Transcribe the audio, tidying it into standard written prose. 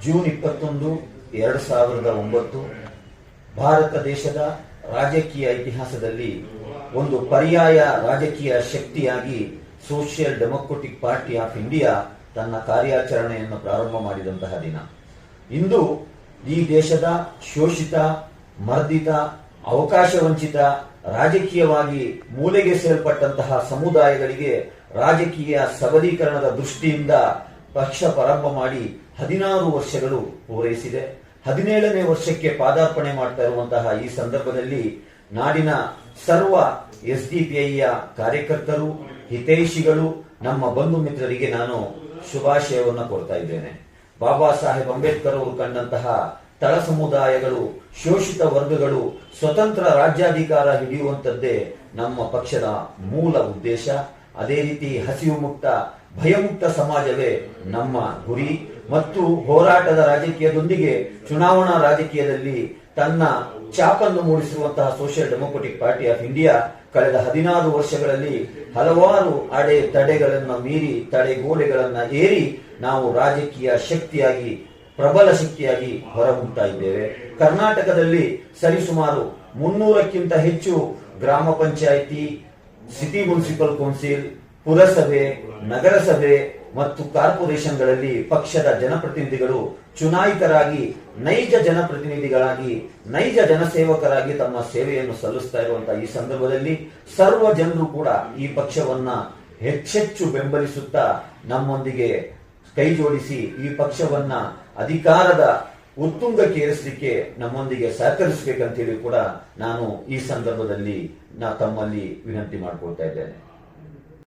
June 21, 2009 Bharat ದೇಶದ ರಾಜಕೀಯ ಇತಿಹಾಸದಲ್ಲಿ ಒಂದು ಪರ್ಯಾಯ ರಾಜಕೀಯ ಶಕ್ತಿಯಾಗಿ social democratic party of India ತನ್ನ ಕಾರ್ಯಾಚರಣೆಯನ್ನು ಪ್ರಾರಂಭ ಮಾಡಿದಂತಹ ದಿನ. ಇಂದು ಈ ದೇಶದ ಶೋಷಿತ, ಮರ್ದಿತ, ಅವಕಾಶ ವಂಚಿತ, ರಾಜಕೀಯವಾಗಿ ಮೂಲೆಗೆ ಸೇರ್ಪಟ್ಟಂತಹ ಸಮುದಾಯಗಳಿಗೆ ರಾಜಕೀಯ ಸಬಲೀಕರಣದ ದೃಷ್ಟಿಯಿಂದ ಪಕ್ಷ ಪ್ರಾರಂಭ ಮಾಡಿ 16 ವರ್ಷಗಳು ಪೂರೈಸಿದೆ. 17ನೇ ವರ್ಷಕ್ಕೆ ಪಾದಾರ್ಪಣೆ ಮಾಡ್ತಾ ಇರುವಂತಹ ಈ ಸಂದರ್ಭದಲ್ಲಿ ನಾಡಿನ ಸರ್ವ ಎಸ್ಡಿಪಿಐಯ ಕಾರ್ಯಕರ್ತರು, ಹಿತೈಷಿಗಳು, ನಮ್ಮ ಬಂಧು ಮಿತ್ರರಿಗೆ ನಾನು ಶುಭಾಶಯವನ್ನು ಕೊಡ್ತಾ ಇದ್ದೇನೆ. ಬಾಬಾ ಸಾಹೇಬ್ ಅಂಬೇಡ್ಕರ್ ಅವರು ಕಂಡಂತಹ ತಳ ಸಮುದಾಯಗಳು, ಶೋಷಿತ ವರ್ಗಗಳು ಸ್ವತಂತ್ರ ರಾಜ್ಯಾಧಿಕಾರ ಹಿಡಿಯುವಂತದ್ದೇ ನಮ್ಮ ಪಕ್ಷದ ಮೂಲ ಉದ್ದೇಶ. ಅದೇ ರೀತಿ ಹಸಿವು ಮುಕ್ತ, ಭಯಮುಕ್ತ ಸಮಾಜವೇ ನಮ್ಮ ಗುರಿ ಮತ್ತು ಹೋರಾಟದ ರಾಜಕೀಯದೊಂದಿಗೆ ಚುನಾವಣಾ ರಾಜಕೀಯದಲ್ಲಿ ತನ್ನ ಛಾಪನ್ನು ಮೂಡಿಸಿರುವಂತಹ social democratic party of India ಕಳೆದ 16 ವರ್ಷಗಳಲ್ಲಿ ಹಲವಾರು ತಡೆಗಳನ್ನು ಮೀರಿ, ತಡೆಗೋಡೆಗಳನ್ನು ಏರಿ ನಾವು ರಾಜಕೀಯ ಶಕ್ತಿಯಾಗಿ, ಪ್ರಬಲ ಶಕ್ತಿಯಾಗಿ ಹೊರಹೊಮ್ಮುತ್ತಾ ಇದ್ದೇವೆ. ಕರ್ನಾಟಕದಲ್ಲಿ ಸರಿಸುಮಾರು 300ಕ್ಕಿಂತ ಹೆಚ್ಚು ಗ್ರಾಮ ಪಂಚಾಯಿತಿ, ಸಿಟಿ ಮುನ್ಸಿಪಲ್ ಕೌನ್ಸಿಲ್, ಪುರಸಭೆ, ನಗರಸಭೆ ಮತ್ತು ಕಾರ್ಪೊರೇಷನ್ಗಳಲ್ಲಿ ಪಕ್ಷದ ಜನಪ್ರತಿನಿಧಿಗಳು ಚುನಾಯಿತರಾಗಿ, ನೈಜ ಜನಪ್ರತಿನಿಧಿಗಳಾಗಿ, ನೈಜ ಜನಸೇವಕರಾಗಿ ತಮ್ಮ ಸೇವೆಯನ್ನು ಸಲ್ಲಿಸ್ತಾ ಇರುವಂತಹ ಈ ಸಂದರ್ಭದಲ್ಲಿ ಸರ್ವ ಜನರು ಕೂಡ ಈ ಪಕ್ಷವನ್ನ ಹೆಚ್ಚೆಚ್ಚು ಬೆಂಬಲಿಸುತ್ತಾ ನಮ್ಮೊಂದಿಗೆ ಕೈ ಜೋಡಿಸಿ ಈ ಪಕ್ಷವನ್ನ ಅಧಿಕಾರದ ಉತ್ತುಂಗಕ್ಕೆ ಏರಿಸಲಿಕ್ಕೆ ನಮ್ಮೊಂದಿಗೆ ಸಹಕರಿಸಬೇಕಂತೇಳಿ ಕೂಡ ನಾನು ಈ ಸಂದರ್ಭದಲ್ಲಿ ತಮ್ಮಲ್ಲಿ ವಿನಂತಿ ಮಾಡಿಕೊಳ್ತಾ ಇದ್ದೇನೆ.